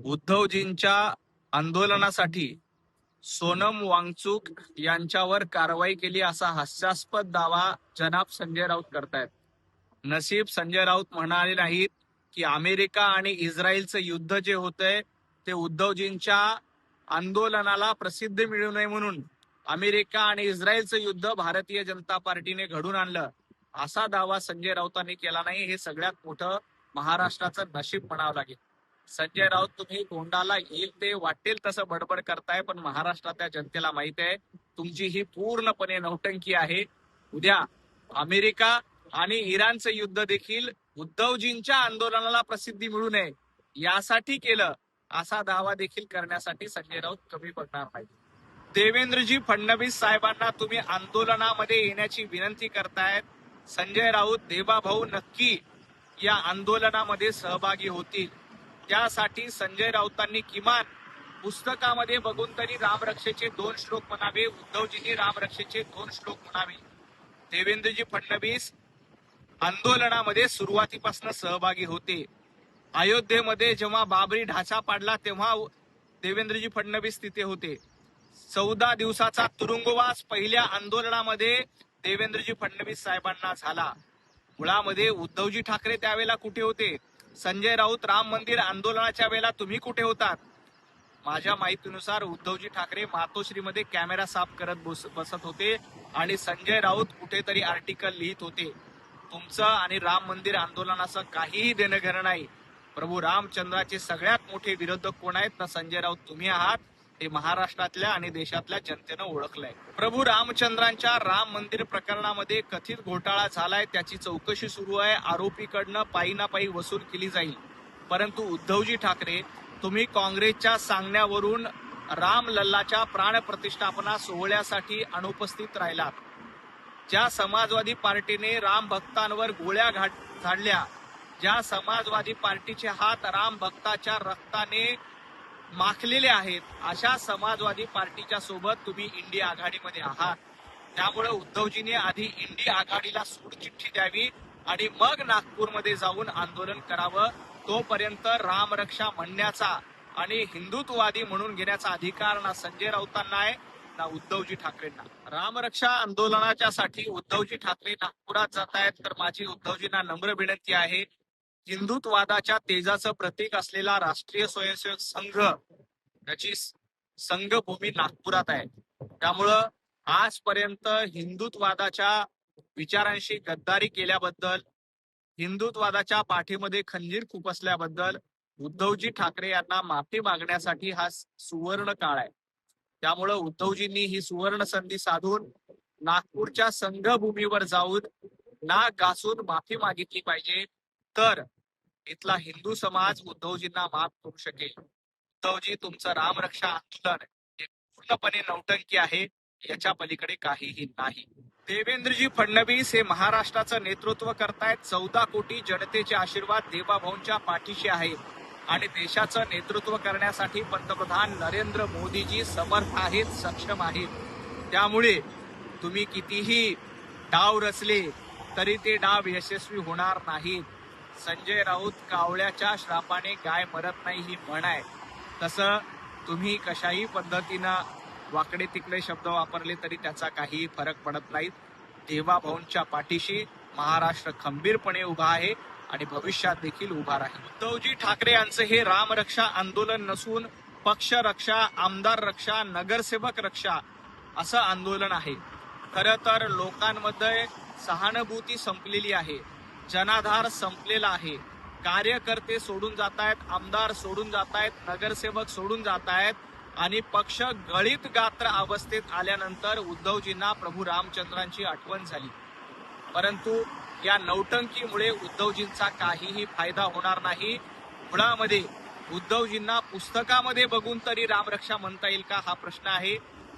उद्धवजींच्या आंदोलनासाठी सोनम वांगचुक यांच्यावर कारवाई केली असा हास्यास्पद दावा जनाब संजय राऊत करतायत. नसीब संजय राऊत म्हणाले नाहीत की अमेरिका आणि इस्रायलचं युद्ध जे होतंय ते उद्धवजींच्या आंदोलनाला प्रसिद्धी मिळू नये म्हणून अमेरिका आणि इस्रायलचं युद्ध भारतीय जनता पार्टीने घडून आणलं असा दावा संजय राऊतांनी केला नाही. हे सगळ्यात मोठं महाराष्ट्राचं नशीब म्हणावं लागेल. संजय राऊत, तुम्ही तोंडाला येईल ते वाटेल तसं बडबड करताय, पण महाराष्ट्रातल्या जनतेला माहित आहे तुमची ही पूर्णपणे नौटंकी आहे. उद्या अमेरिका आणि इराणचं युद्ध देखील उद्धवजींच्या आंदोलनाला प्रसिद्धी मिळू नये यासाठी केलं असा दावा देखील करण्यासाठी संजय राऊत कमी पडणार नाही. देवेंद्रजी फडणवीस साहेबांना तुम्ही आंदोलनामध्ये येण्याची विनंती करतायत. संजय राऊत, देवाभाऊ नक्की या आंदोलनामध्ये सहभागी होतील. त्यासाठी संजय राऊतांनी किमान पुस्तकामध्ये बघून तरी रामरक्षेचे 2 श्लोक म्हणावे, उद्धवजींनी रामरक्षेचे 2 श्लोक म्हणावे. देवेंद्रजी फडणवीस आंदोलनामध्ये सुरुवातीपासून सहभागी होते. अयोध्येमध्ये जेव्हा बाबरी ढाचा पाडला तेव्हा देवेंद्रजी फडणवीस तिथे होते. 14 दिवसाचा तुरुंगवास पहिल्या आंदोलनामध्ये देवेंद्रजी फडणवीस साहेबांना झाला. मुळामध्ये उद्धवजी ठाकरे त्यावेळेला कुठे होते? संजय राऊत, राम मंदिर आंदोलनाच्या वेळेला तुम्ही कुठे होतात? माझ्या माहितीनुसार उद्धवजी ठाकरे मातोश्रीमध्ये कॅमेरा साफ करत बसत होते आणि संजय राऊत कुठेतरी आर्टिकल लिहित होते. तुमचं आणि राम मंदिर आंदोलनाचं काहीही देणं घेणं नाही. प्रभू रामचंद्राचे सगळ्यात मोठे विरोधक कोण आहेत? तर संजय राऊत तुम्ही आहात. हे महाराष्ट्रातल्या आणि देशातल्या जनतेनं ओळखलंय. प्रभू रामचंद्रांच्या राम मंदिर प्रकरणामध्ये कथित घोटाळा झालाय, त्याची चौकशी सुरू आहे. आरोपीकडनं पायी ना पायी वसूल केली जाईल. परंतु उद्धवजी ठाकरे, तुम्ही काँग्रेसच्या सांगण्यावरून राम लल्लाच्या प्राण प्रतिष्ठापना सोहळ्यासाठी अनुपस्थित राहिलात. ज्या समाजवादी पार्टीने राम भक्तांवर गोळ्या झाडल्या, ज्या समाजवादी पार्टीचे हात राम भक्ताच्या रक्ताने माखलेले आहेत, अशा समाजवादी पार्टीच्या सोबत तुम्ही इंडिया आघाडीमध्ये आहात. त्यामुळे उद्धवजींनी आधी इंडिया आघाडीला सूडचिठ्ठी द्यावी आणि मग नागपूरमध्ये जाऊन आंदोलन करावं. तोपर्यंत रामरक्षा म्हणण्याचा आणि हिंदुत्ववादी म्हणून घेण्याचा अधिकार ना संजय राऊतांना आहे ना उद्धवजी ठाकरेंना. रामरक्षा आंदोलनाच्या साठी उद्धवजी ठाकरे नागपुरात जात आहेत, तर माझी उद्धवजींना नम्र विनंती आहे, हिंदुत्ववादाच्या तेजाचं प्रतीक असलेला राष्ट्रीय स्वयंसेवक संघ त्याची संघभूमी नागपुरात आहे. त्यामुळं आजपर्यंत हिंदुत्ववादाच्या विचारांशी गद्दारी केल्याबद्दल, हिंदुत्ववादाच्या पाठीमध्ये खंजीर खुपसल्याबद्दल उद्धवजी ठाकरे यांना माफी मागण्यासाठी हा सुवर्ण काळ आहे. त्यामुळं उद्धवजींनी ही सुवर्ण संधी साधून नागपूरच्या संघभूमीवर जाऊन नाक घासून माफी मागितली पाहिजे, तर इथला हिंदू समाज उद्धवजींना माफ करू शकेल. उद्धवजी, तुमचं रामरक्षा आंदोलन हे पूर्णपणे नौटंकी आहे, याच्या पलीकडे काहीही नाही. देवेंद्रजी फडणवीस हे महाराष्ट्राचं नेतृत्व करतायत. 14 कोटी जनतेचे आशीर्वाद देवाभाऊंच्या पाठीशी आहे आणि देशाचं नेतृत्व करण्यासाठी पंतप्रधान नरेंद्र मोदीजी समर्थ आहेत, सक्षम आहेत. त्यामुळे तुम्ही कितीही डाव रचले तरी ते डाव यशस्वी होणार नाहीत. संजय राऊत, कावळ्याच्या श्रापाने गाय मरत नाही ही म्हण आहे. तसं तुम्ही कशाही पद्धतीनं वाकडे तिकडे शब्द वापरले तरी त्याचा काही फरक पडत नाहीत. देवाभाऊंच्या पाठीशी महाराष्ट्र खंबीरपणे उभा आहे आणि भविष्यात देखील उभा राहील. उद्धवजी ठाकरे यांचं हे रामरक्षा आंदोलन नसून पक्ष रक्षा, आमदार रक्षा, नगरसेवक रक्षा असं आंदोलन आहे. खरं तर लोकांमध्ये सहानुभूती संपलेली आहे, जनाधार संपलेला आहे. कार्यकर्ते सोडून जात आहेत, आमदार सोडून जात आहेत, नगरसेवक सोडून जात आहेत आणि पक्ष गळीत गात्र अवस्थेत आल्यानंतर उद्धवजींना प्रभू रामचंद्रांची आठवण झाली. परंतु या नौटंकीमुळे उद्धवजींचा काहीही फायदा होणार नाही. मुळामध्ये उद्धवजींना पुस्तकामध्ये बघून तरी रामरक्षा म्हणता येईल का, हा प्रश्न आहे.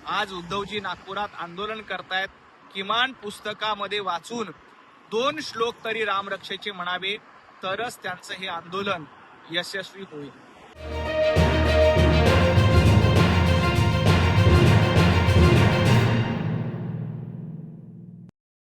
आज उद्धवजी नागपुरात आंदोलन करतायत. किमान पुस्तकामध्ये वाचून 2 श्लोक तरी रामरक्षेचे म्हणावे, तरच त्यांचं हे आंदोलन यशस्वी होईल.